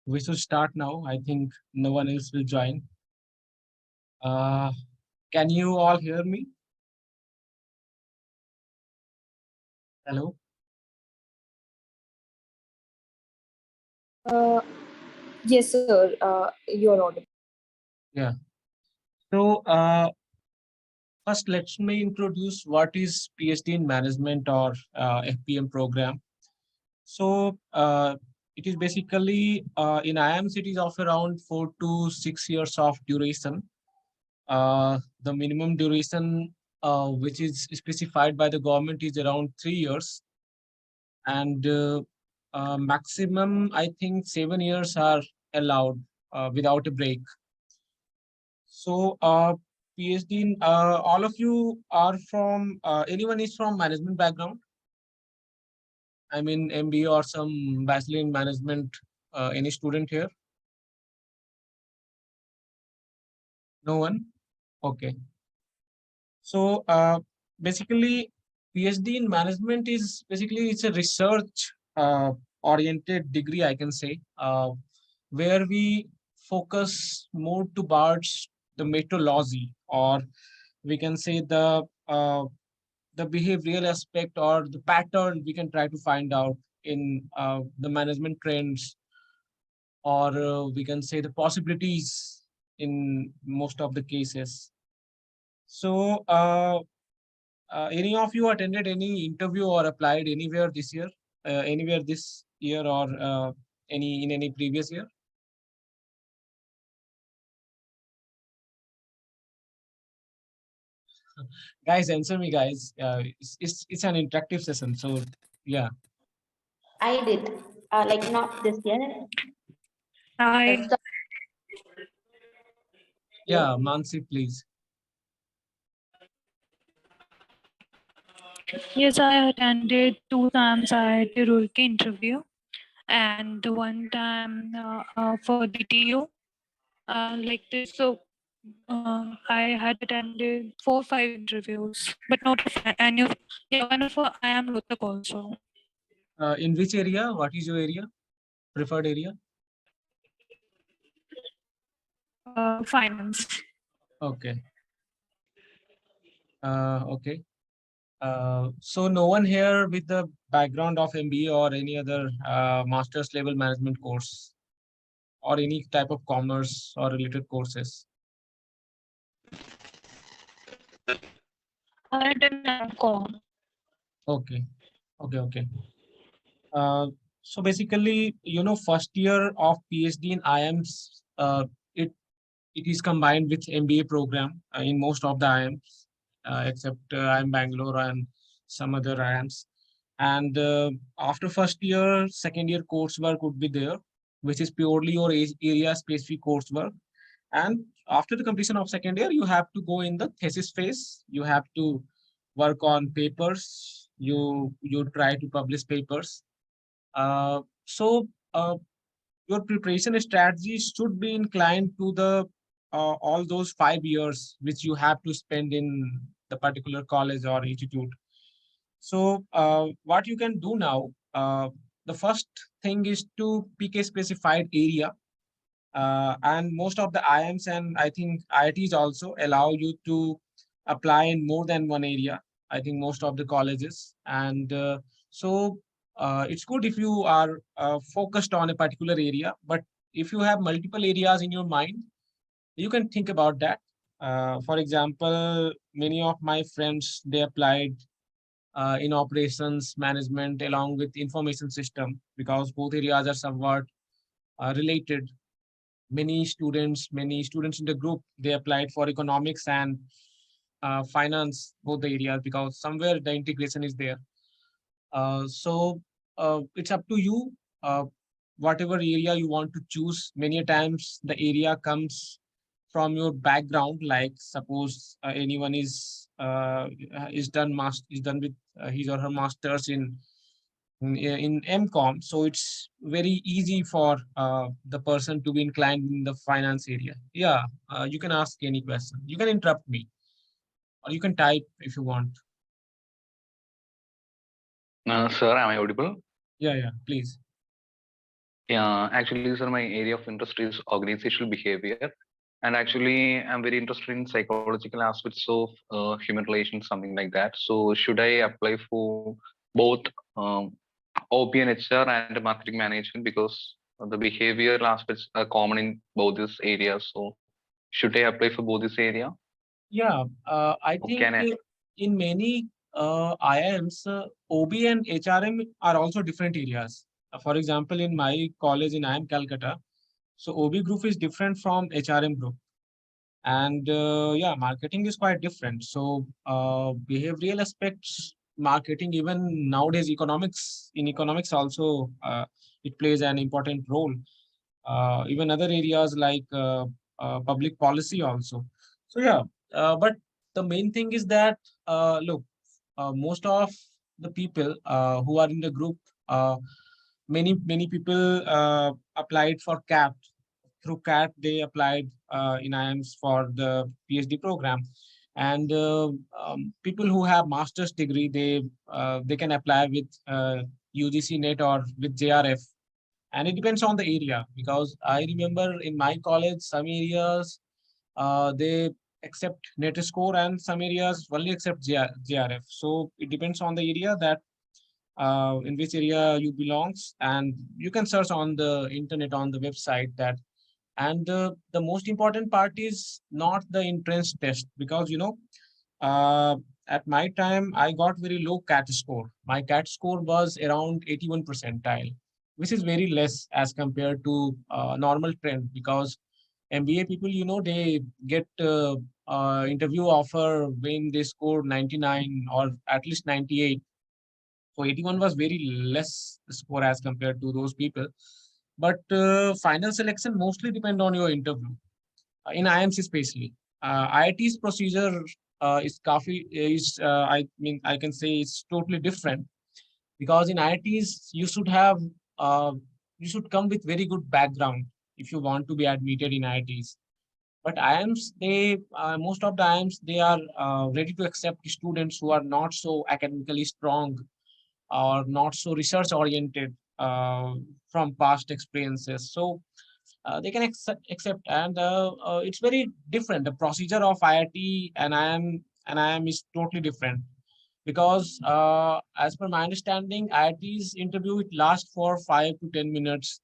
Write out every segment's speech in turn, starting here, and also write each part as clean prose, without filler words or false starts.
We should start now. I think no one else will join. Uh, can you all hear me? Hello? Uh, yes, sir. You're audible. Yeah. So, first, let me introduce what is PhD in Management or FPM program. So, it is basically in IIMs, it is of around 4 to 6 years of duration. The minimum duration which is specified by the government is around 3 years, and maximum I think 7 years are allowed without a break. So PhD, all of you are from anyone is from management background? I mean MBA or some bachelor in management. Any student here? No one. Okay. So basically, PhD in management is basically it's a research oriented degree, I can say, where we focus more towards the methodology, or we can say the behavioral aspect or the pattern we can try to find out in the management trends, or we can say the possibilities in most of the cases. So any of you attended any interview or applied anywhere this year? Anywhere this year or any in any previous year? Guys, answer me, guys. It's an interactive session, so yeah. I did. Like not this year. I Yeah, Mansi, please. Yes, I attended 2 times IIT Roorkee interview and one time for DTU like this. So I had attended 4 5 interviews, but not any of one of I am Rohtak also. In which area? What is your area? Preferred area? Finance. Okay. Okay. So no one here with the background of MBA or any other master's level management course or any type of commerce or related courses. I did MCOM. Okay. Okay. So basically, first year of PhD in IIMs, it it is combined with MBA program in most of the IIMs, except IIM Bangalore and some other IIMs. And after first year, second year coursework would be there, which is purely your area specific coursework. And after the completion of second year, you have to go in the thesis phase. You have to work on papers. You try to publish papers. So your preparation strategy should be inclined to the all those 5 years which you have to spend in the particular college or institute. So what you can do now, the first thing is to pick a specified area, and most of the IIMs and I think IITs also allow you to apply in more than one area. I think most of the colleges, and so it's good if you are focused on a particular area. But if you have multiple areas in your mind, you can think about that. For example, many of my friends they applied in operations management along with information system because both areas are somewhat related. Many students in the group they applied for economics and finance, both the areas, because somewhere the integration is there. So it's up to you, whatever area you want to choose. Many a times the area comes from your background, like suppose anyone is done with his or her masters in MCOM, so it's very easy for the person to be inclined in the finance area. Yeah, you can ask any question. You can interrupt me, or you can type if you want. Sir, am I audible? Yeah, please. Yeah, actually, sir, my area of interest is organizational behavior, and actually, I'm very interested in psychological aspects of human relations, something like that. So, should I apply for both um, OP and HR and marketing management because the behavioral aspects are common in both these areas? So, should I apply for both this area? Yeah, I Or think can I? in many IIMs, OB and HRM are also different areas. For example, in my college in IIM Calcutta, so OB group is different from HRM group. And yeah, marketing is quite different. So behavioral aspects, marketing, even nowadays economics also, it plays an important role. Even other areas like public policy also. So yeah, but the main thing is that look, most of the people who are in the group, uh, many people applied for CAP. Through CAT, they applied in IIMs for the PhD program. And people who have master's degree, they can apply with UGC NET or with JRF. And it depends on the area, because I remember in my college, some areas they accept NET score, and some areas only accept JRF. So it depends on the area that in which area you belongs, and you can search on the internet on the website that. And the most important part is not the entrance test, because uh, at my time I got very low CAT score. My CAT score was around 81 percentile, which is very less as compared to normal trend, because MBA people, they get interview offer when they score 99 or at least 98. So 81 was very less score as compared to those people. But final selection mostly depend on your interview. In IIMs especially. IIT's procedure I mean, I can say it's totally different, because in IITs uh, you should come with very good background if you want to be admitted in IITs. But IIMs, most of the IIMs, they are ready to accept students who are not so academically strong or not so research oriented from past experiences. So they can accept, and it's very different. The procedure of IIT and IIM is totally different, because as per my understanding, IIT's interview, it lasts for 5 to 10 minutes,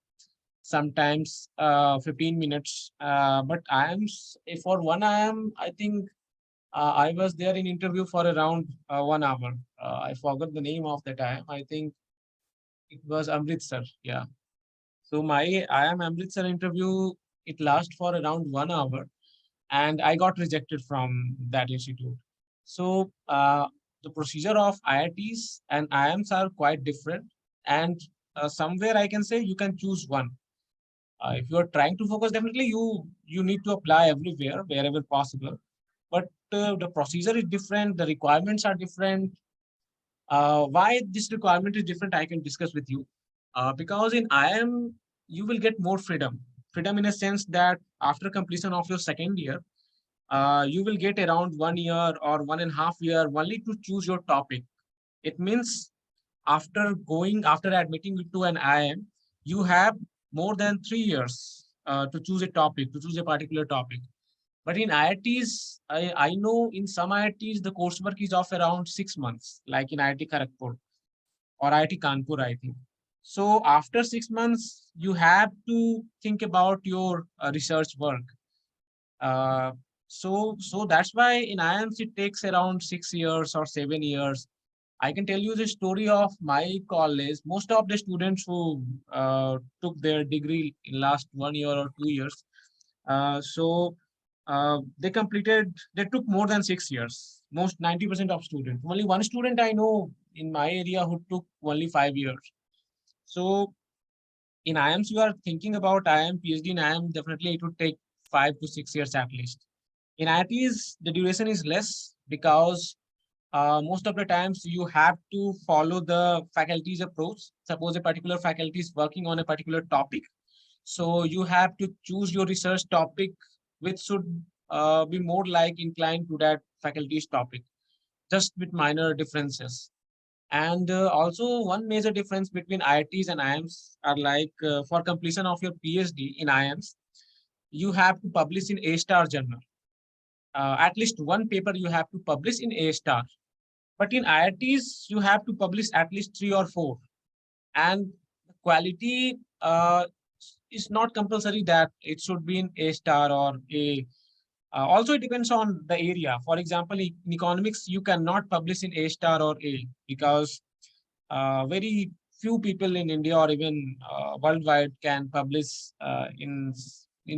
sometimes 15 minutes. But IIMs, for one IIM, I think I was there in interview for around 1 hour. I forgot the name of that IIM. I think it was Amritsar. Yeah. So my IIM Amritsar interview, it lasted for around 1 hour, and I got rejected from that institute. So the procedure of IITs and IIMs are quite different, and somewhere I can say you can choose one. If you are trying to focus, definitely you need to apply everywhere wherever possible. But the procedure is different, the requirements are different. Why this requirement is different, I can discuss with you. Because in IIM, you will get more freedom. Freedom in a sense that after completion of your second year, you will get around 1 year or 1.5 year only to choose your topic. It means after admitting you to an IIM, you have more than 3 years to choose a topic, to choose a particular topic. But in IITs, I know in some IITs, the coursework is of around 6 months, like in IIT Kharagpur or IIT Kanpur, I think. So after 6 months, you have to think about your research work. Uh, so that's why in IIMs it takes around 6 years or 7 years. I can tell you the story of my college. Most of the students who took their degree in last 1 year or 2 years, they took more than 6 years. Most 90% of students. Only one student I know in my area who took only 5 years. So in IIMs, you are thinking about IIM, PhD in IIM, definitely it would take 5 to 6 years at least. In IITs, the duration is less, because most of the times you have to follow the faculty's approach. Suppose a particular faculty is working on a particular topic. So you have to choose your research topic, which should be more like inclined to that faculty's topic, just with minor differences. And also one major difference between IITs and IIMs are like for completion of your PhD in IIMs, you have to publish in A-star journal. At least one paper you have to publish in A-star. But in IITs, you have to publish at least 3 or 4. And the quality is not compulsory that it should be in A-star or A. Also, it depends on the area. For example, in economics, you cannot publish in A-star or A because very few people in India or even worldwide can publish in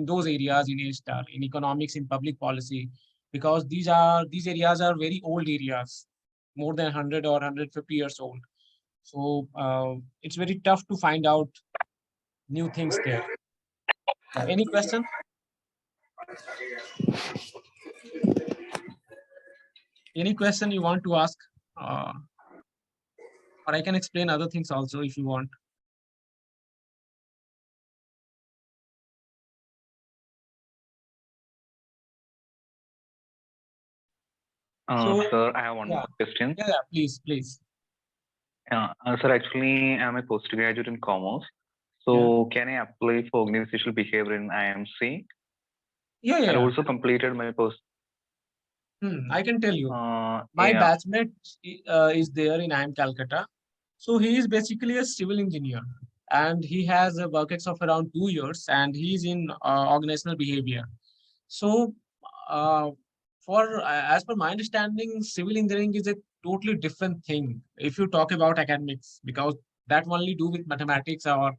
those areas in A-star, in economics, in public policy, because these areas are very old areas, more than 100 or 150 years old. So it's very tough to find out new things there. Any question? Any question you want to ask? Uh, or I can explain other things also if you want. So, Sir, I have one yeah, more question. yeah, please, please. Sir, actually, I'm a postgraduate in commerce. So, can I apply for organizational behavior in IMC? Yeah, And yeah. also completed my post. I can tell you. My Yeah. batchmate is there in IIM Calcutta. So he is basically a civil engineer and he has a work ex of around 2 years and he is in organizational behavior. So uh, for as per my understanding, civil engineering is a totally different thing if you talk about academics, because that only do with mathematics or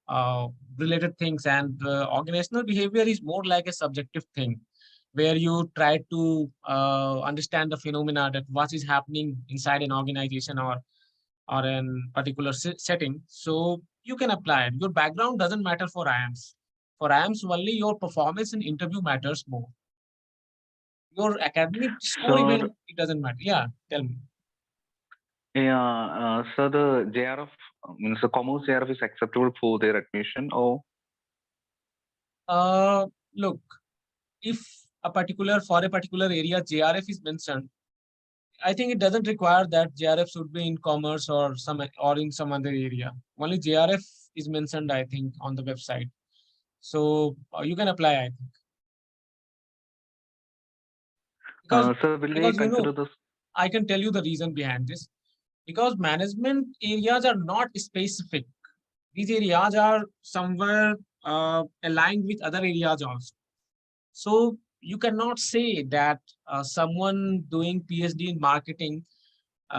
uh, related things, and organizational behavior is more like a subjective thing where you try to understand the phenomena that what is happening inside an organization or in particular setting. So you can apply it. Your background doesn't matter for IIMs. For IIMs, only your performance in interview matters more. Your academic score, Sir, even it doesn't matter. Yeah, tell me. yeah, so the JRF means the commerce JRF is acceptable for their admission, or Look, if for a particular area JRF is mentioned, I think it doesn't require that JRF should be in commerce or in some other area. Only JRF is mentioned, I think, on the website. So you can apply, I think. sir, will they Because consider this? I can tell you the reason behind this. Because management areas are not specific. These areas are somewhere aligned with other areas also. So you cannot say that someone doing PhD in marketing,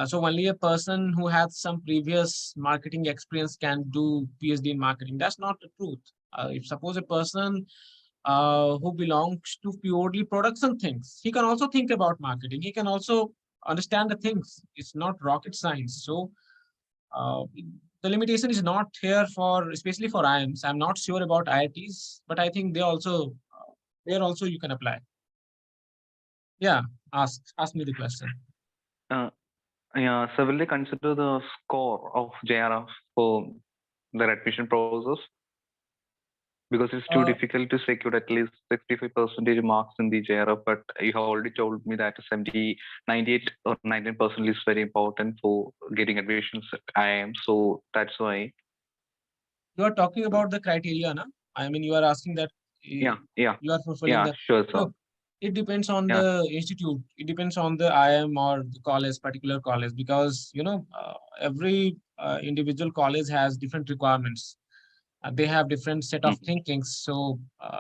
so only a person who has some previous marketing experience can do PhD in marketing. That's not the truth. If suppose a person who belongs to purely production things, he can also think about marketing. He can also understand the things. It's not rocket science. So uh, the limitation is not here for, especially for IIMs. I'm not sure about IITs, but I think there also you can apply. Yeah, ask me the question. Uh, yeah, so will they consider the score of JRF for their admission process? Because it's too Uh, difficult to secure at least 65% marks in the JRF, but you have already told me that 98 or 19% is very important for getting admissions at IIM. So that's why. you are talking about the criteria, na? I mean, you are asking that Yeah, yeah, you are fulfilling yeah, the. sure, sir. Look, it depends on Yeah. the institute. It depends on the IIM or the college, particular college, because every individual college has different requirements. They have different set of thinkings. So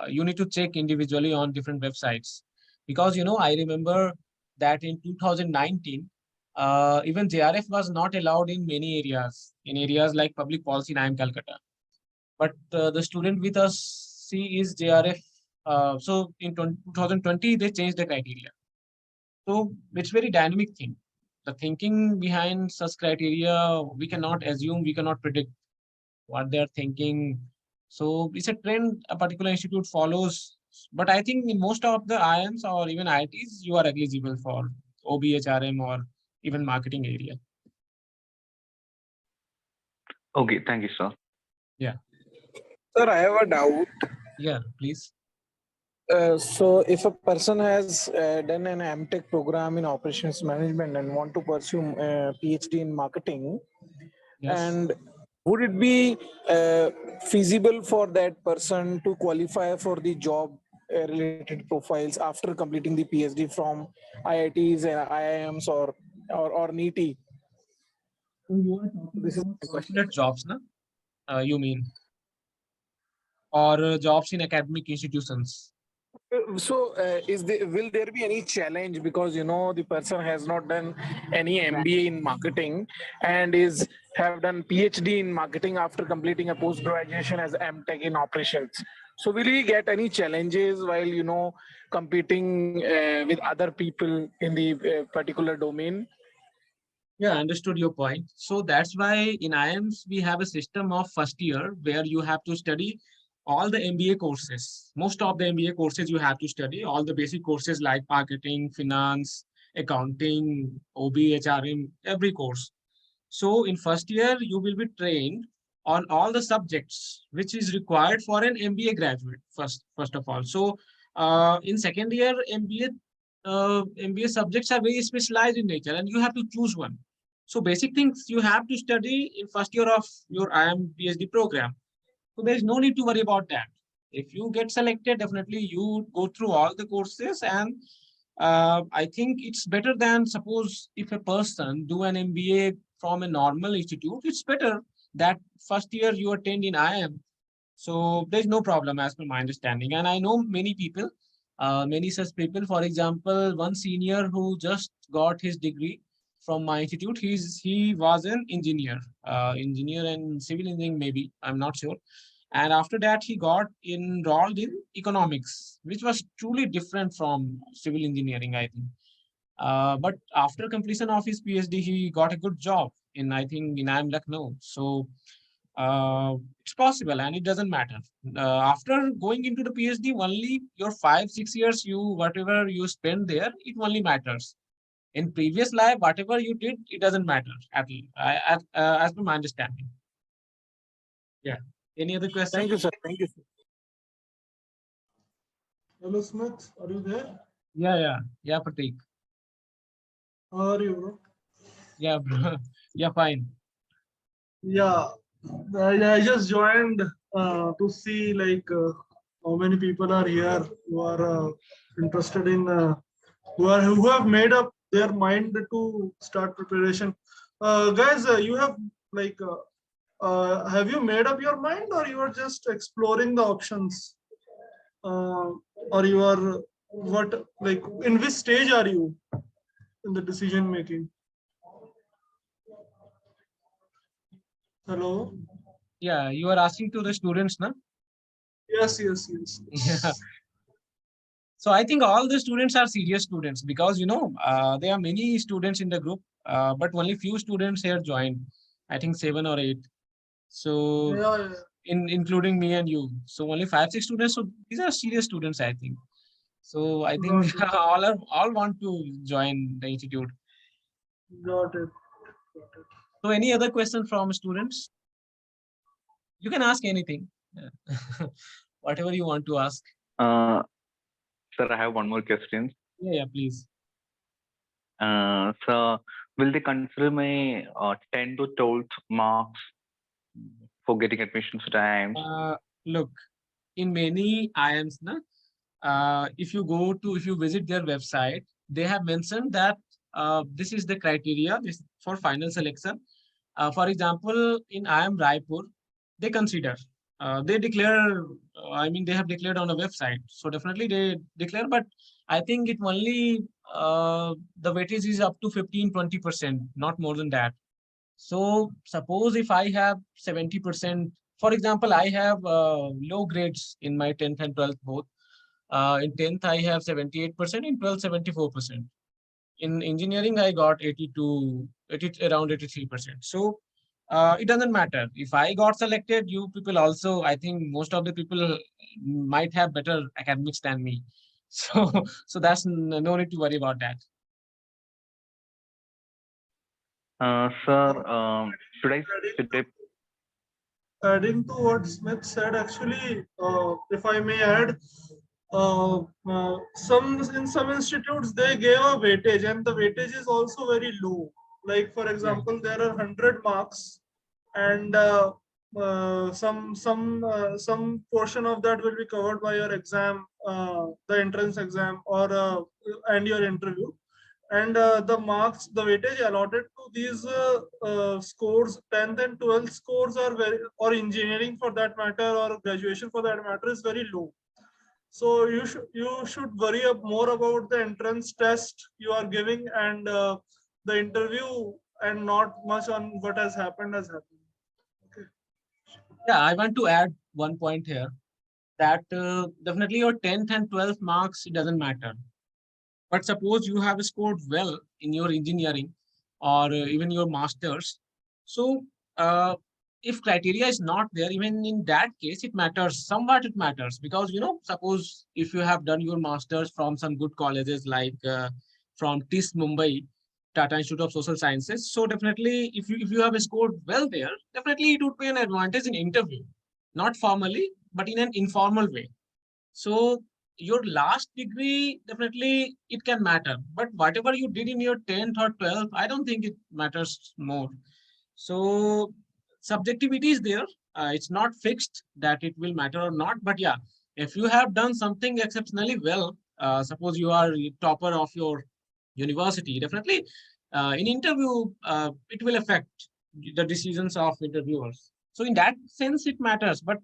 you need to check individually on different websites. Because I remember that in 2019, even JRF was not allowed in many areas. In areas like public policy in IIM Calcutta. But the student with us see is JRF. So in 2020, they changed the criteria. So it's very dynamic thing. The thinking behind such criteria, we cannot assume, we cannot predict what they're thinking. So it's a trend a particular institute follows. But I think in most of the IIMs or even IITs, you are eligible for OBHRM or even marketing area. Okay, thank you, sir. Yeah. Sir, I have a doubt. Yeah, please. So if a person has done an MTech program in operations management and want to pursue PhD in marketing, Yes. and would it be feasible for that person to qualify for the job related profiles after completing the PhD from IITs and IIMs or NEET? So you are talking This is about my question. corporate jobs, na? You mean, or jobs in academic institutions? So, will there be any challenge because the person has not done any MBA in marketing and is have done PhD in marketing after completing a post graduation as MTech in operations? So, will he get any challenges while competing with other people in the particular domain? Yeah, understood your point. So that's why in IIMs we have a system of first year where you have to study all the MBA courses. Most of the MBA courses you have to study all the basic courses like marketing, finance, accounting, OB, HRM, every course. So in first year you will be trained on all the subjects which is required for an MBA graduate first of all. So in second year MBA subjects are very specialized in nature and you have to choose one. So basic things you have to study in first year of your IIM PhD program. So there is no need to worry about that. If you get selected, definitely you go through all the courses, and I think it's better than suppose if a person do an MBA from a normal institute, it's better that first year you attend in IIM. So there's no problem as per my understanding. And I know many people, many such people. For example, one senior who just got his degree from my institute. He was an engineer, engineer and civil engineering maybe. I'm not sure. And after that, he got enrolled in economics, which was truly different from civil engineering, I think. But after completion of his PhD, he got a good job in, I think, in IIM Lucknow. So it's possible and it doesn't matter. After going into the PhD, only your 5 6 years, you whatever you spend there, it only matters. In previous life, whatever you did, it doesn't matter at all, as per my understanding. Yeah. Any other question? Thank you, sir. Thank you, sir. Hello, Smith. Are you there? Yeah, Pratik. How are you, bro? Yeah, bro. Yeah, fine. Yeah, I just joined to see like how many people are here who are interested in who have made up their mind to start preparation. Guys, you have like have you made up your mind or you are just exploring the options? Or you are what like in which stage are you in the decision making? Hello. Yeah, you are asking to the students, na? Yes, yes, yes. Yeah. So I think all the students are serious students because there are many students in the group, but only few students here joined. I think 7 or 8. So Yeah, yeah. including me and you. So only 5 6 students. So these are serious students, I think. So I think Got it. all want to join the institute. Got it. Got it. So any other question from students? You can ask anything. Whatever you want to ask. Uh, Sir, I have one more question. Yeah, please. So, will they consider my 10 to 12th marks for getting admissions to IIMs? Look, in many IIMs, na, if you visit their website, they have mentioned that this is the criteria this for final selection. For example, in IIM Raipur, they consider, they declare, they have declared on a website. So definitely they declare, but I think it only, the weightage is up to 15-20%, not more than that. So suppose if I have 70%, for example, I have low grades in my 10th and 12th both. In 10th, I have 78%, in 12th, 74%. In engineering, I got around 83%. So it doesn't matter. If I got selected, you people also, I think most of the people might have better academics than me. So, so that's no need to worry about that. Sir, should I Adding to what Smith said, actually, if I may add, some in some institutes they gave a weightage, and the weightage is also very low. Like for example, there are 100 marks, and some portion of that will be covered by your exam, the entrance exam, or and your interview. And the weightage allotted to these scores, 10th and 12th scores are very, or engineering for that matter, or graduation for that matter, is very low. So you should worry more about the entrance test you are giving, and the interview, and not much on what has happened has happened. Okay. Yeah, I want to add one point here that definitely your 10th and 12th marks, it doesn't matter. But suppose you have scored well in your engineering or even your masters. So if criteria is not there, even in that case, it matters. Somewhat it matters because, suppose if you have done your masters from some good colleges like from TIS Mumbai, Tata Institute of Social Sciences. So definitely, if you have scored well there, definitely it would be an advantage in interview, not formally, but in an informal way. So your last degree, definitely it can matter. But whatever you did in your 10th or 12th, I don't think it matters more. So subjectivity is there. It's not fixed that it will matter or not. But yeah, if you have done something exceptionally well, suppose you are topper of your university, definitely in interview, it will affect the decisions of interviewers. So in that sense, it matters. But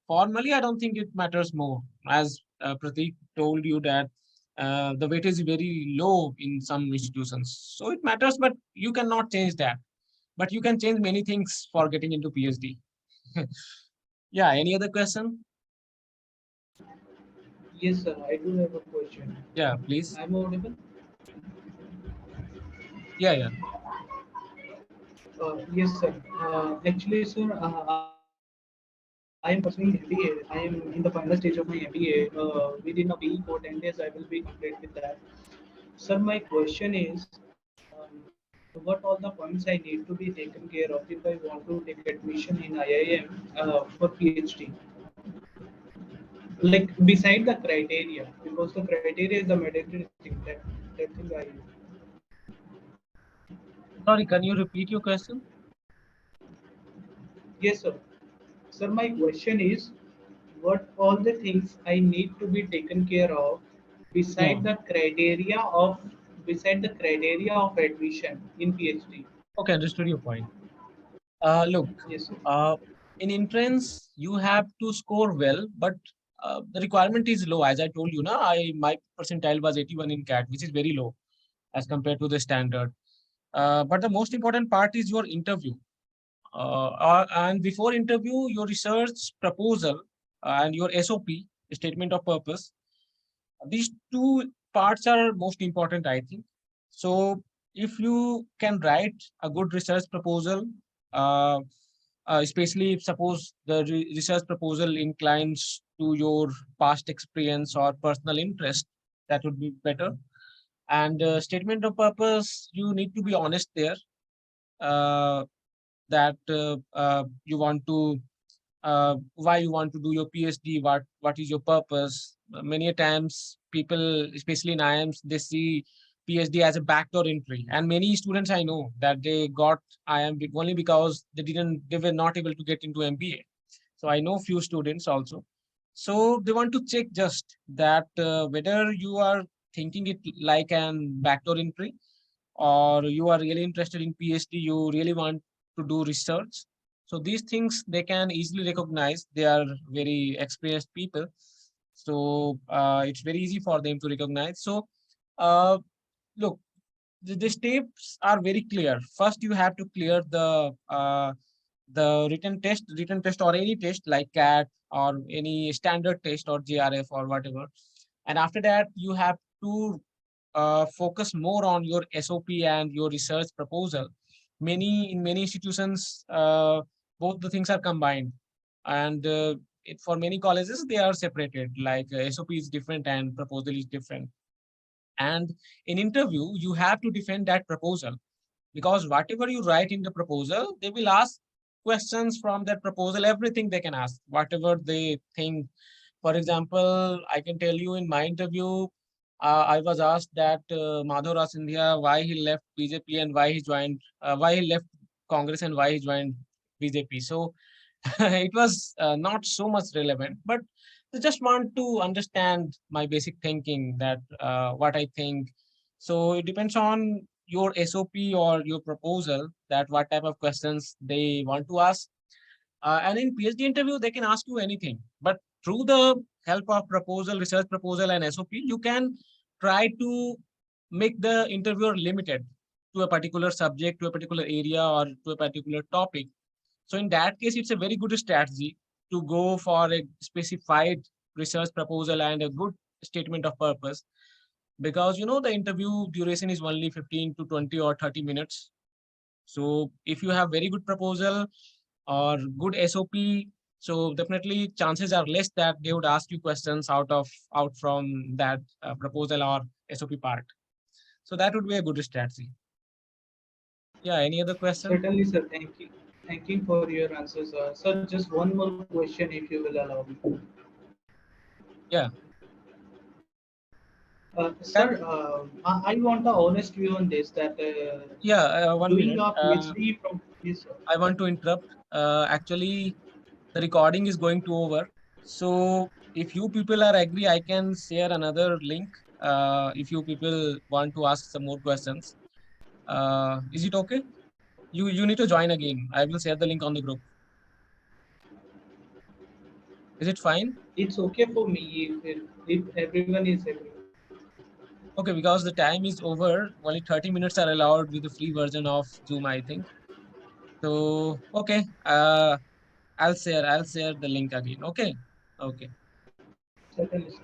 formally, I don't think it matters more. As Pratik told you that the weight is very low in some institutions. So it matters, but you cannot change that. But you can change many things for getting into PhD. Yeah, any other question? Yes, sir. I do have a question. Yeah, please. I'm audible. Yeah, yeah. Yes, sir. Actually, sir, I am pursuing MBA. I am in the final stage of my MBA. Within a week or 10 days, I will be complete with that. Sir, my question is, what all the points I need to be taken care of if I want to take admission in IIM for PhD? Like beside the criteria, because the criteria is the mandatory thing. That thing I. Sorry, can you repeat your question? Yes, sir. Sir, my question is, what all the things I need to be taken care of Yeah. beside the criteria of admission in PhD? Okay, understood your point. Look, Yes, sir. uh, in entrance, you have to score well, but the requirement is low. As I told you, na, my percentile was 81 in CAT, which is very low as compared to the standard. But the most important part is your interview. And before interview, your research proposal and your SOP, statement of purpose. These two parts are most important, I think. So if you can write a good research proposal, uh, especially if suppose the research proposal inclines to your past experience or personal interest, that would be better. And statement of purpose, you need to be honest there. Uh, that you want to why you want to do your PhD, what is your purpose. Many a times people, especially in IIMs, they see PhD as a backdoor entry, and many students I know that they got IIM only because they were not able to get into MBA. So I know few students also. So they want to check just that whether you are thinking it like an backdoor entry, or you are really interested in PhD, you really want to do research. So these things they can easily recognize. They are very experienced people. So it's very easy for them to recognize. So uh, look, the steps are very clear. First, you have to clear the written test or any test like CAT or any standard test or JRF or whatever. And after that, you have to focus more on your SOP and your research proposal. In many institutions, both the things are combined, and for many colleges they are separated. Like SOP is different and proposal is different. And in interview, you have to defend that proposal because whatever you write in the proposal, they will ask questions from that proposal. Everything they can ask, whatever they think For example, I can tell you in my interview, I was asked that Madhav Raj Sindhia, why he left BJP and why he left Congress and why he joined BJP. So it was not so much relevant, but I just want to understand my basic thinking that what I think. So it depends on your SOP or your proposal that what type of questions they want to ask. And in PhD interview, they can ask you anything, but through the help of proposal, research proposal, and SOP, you can try to make the interviewer limited to a particular subject, to a particular area, or to a particular topic. So in that case, it's a very good strategy to go for a specified research proposal and a good statement of purpose, because the interview duration is only 15 to 20 or 30 minutes. So if you have very good proposal or good SOP, so definitely chances are less that they would ask you questions out from that proposal or SOP part. So that would be a good strategy. Yeah, any other question? Certainly, sir. Thank you. Thank you for your answers. Sir, just one more question, if you will allow me. Yeah. Sir, I want a honest view on this. That Yeah, 1 minute. doing a PhD from this. I want to interrupt. Actually, the recording is going to over. So if you people are agree, I can share another link. If you people want to ask some more questions, is it okay? You need to join again. I will share the link on the group. Is it fine? It's okay for me if everyone is agree. Okay, because the time is over. Only 30 minutes are allowed with the free version of Zoom, I think. So okay, I'll share the link again. Okay. Okay. Certainly, sir.